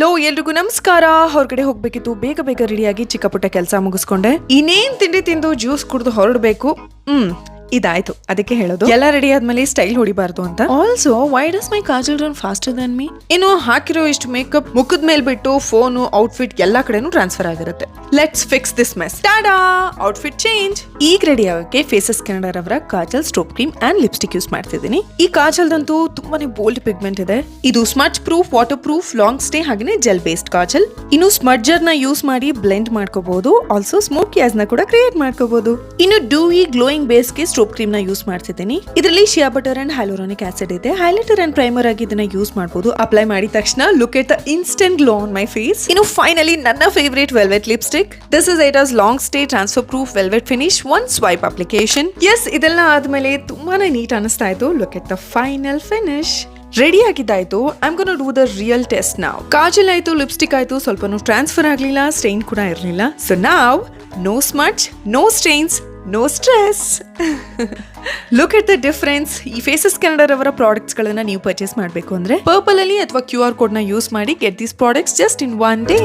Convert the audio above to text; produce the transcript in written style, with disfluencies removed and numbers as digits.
Hello ಎಲ್ರಿಗೂ ನಮಸ್ಕಾರ. ಹೊರಗಡೆ ಹೋಗ್ಬೇಕಿತ್ತು, ಬೇಗ ಬೇಗ ರೆಡಿಯಾಗಿ ಚಿಕ್ಕ ಪುಟ್ಟ ಕೆಲಸ ಮುಗಿಸ್ಕೊಂಡೆ. ಇನ್ನೇನ್ ತಿಂಡಿ ತಿಂದು ಜ್ಯೂಸ್ ಕುಡಿದು ಹೊರಡಬೇಕು. ಇದಾಯ್ತು, ಅದಕ್ಕೆ ಹೇಳೋದು ಎಲ್ಲ ರೆಡಿ ಆದ್ಮೇಲೆ ಸ್ಟೈಲ್ ಹೊಡಿಬಾರ್ದು ಅಂತ. Also why does my Kajal run faster than me? ಇನ್ನು ಹಾಕಿರೋ ಇಷ್ಟು ಮೇಕಪ್ ಮುಖದ ಮೇಲೆ ಬಿಟ್ಟು ಫೋನು ಔಟ್ಫಿಟ್ ಎಲ್ಲಾ ಕಡೆನೂ ಟ್ರಾನ್ಸ್ಫರ್ ಆಗಿರುತ್ತೆ. Let's fix this mess. Tada, outfit change. ಈಗ ರೆಡಿ ಆಗೋಕೆ ಫೇಸಸ್ ಕೆನಡಾ ರವರ kajal, strobe cream and lipstick use ಮಾಡ್ತಿದ್ದೀನಿ. ಈ ಕಾಜಲ್ದಂತೂ ತುಂಬಾನೇ ಬೋಲ್ಡ್ ಪಿಗ್ಮೆಂಟ್ ಇದೆ. ಇದು smudge proof, water proof, long stay ಹಾಗೆ ಜೆಲ್ ಬೇಸ್ಡ್ ಕಾಜಲ್. ಇನ್ನು ಸ್ಮಡ್ಜರ್ ನ ಯೂಸ್ ಮಾಡಿ ಬ್ಲೆಂಡ್ ಮಾಡ್ಕೋಬಹುದು. ಆಲ್ಸೋ ಸ್ಮೋಕಿಯಾಸ್ ನ ಕೂಡ ಕ್ರಿಯೇಟ್ ಮಾಡ್ಕೋಬಹುದು. ಇನ್ನು ಡೂಯಿ ಗ್ಲೋಯಿಂಗ್ ಬೇಸ್ ಗೆ ಸ್ಟ್ರೋಪ್ ಕ್ರೀಮ್ ನ ಯೂಸ್ ಮಾಡ್ತಿದ್ದೀನಿ. ಇದರಲ್ಲಿ shea butter and hyaluronic acid ಇದೆ. ಹೈಲೈಟರ್ ಅಂಡ್ ಪ್ರೈಮರ್ ಆಗಿ ಇದನ್ನ ಯೂಸ್ ಮಾಡಬಹುದು. ಅಪ್ಲೈ ಮಾಡಿದ ತಕ್ಷಣ look at the instant glow on my face. ಇನ್ನು ಫೈನಲಿ ನನ್ನ favourite velvet lipstick. This is it's long stay transfer proof velvet finish, one swipe application. Yes, ಇದೆಲ್ಲ ಆದ್ಮೇಲೆ ತುಂಬಾನೇ ನೀಟ್ ಅನಿಸ್ತಾ ಇತ್ತು. Look at the final finish. Ready ಆಗಿದ್ದಾಯ್ತು. I am gonna do the real test ನಾವ್. ಕಾಜಲ್ ಆಯ್ತು, lipstick ಆಯ್ತು, ಸ್ವಲ್ಪನೂ ಟ್ರಾನ್ಸ್ಫರ್ ಆಗ್ಲಿಲ್ಲ, ಸ್ಟೈನ್ ಕೂಡ ಇರಲಿಲ್ಲ. ಸೊ ನಾವ್ no smudge, no stains, no stress. Look at the difference. ಈ ಫೇಸಸ್ ಕೆನಡಾ ರವರ ಪ್ರಾಡಕ್ಟ್ಸ್ ಗಳನ್ನ ನೀವು ಪರ್ಚೇಸ್ ಮಾಡಬೇಕು ಅಂದ್ರೆ ಪರ್ಪಲ್ ಅಲ್ಲಿ ಅಥವಾ QR ಕೋಡ್ ನ ಯೂಸ್ ಮಾಡಿ get these products just in one day.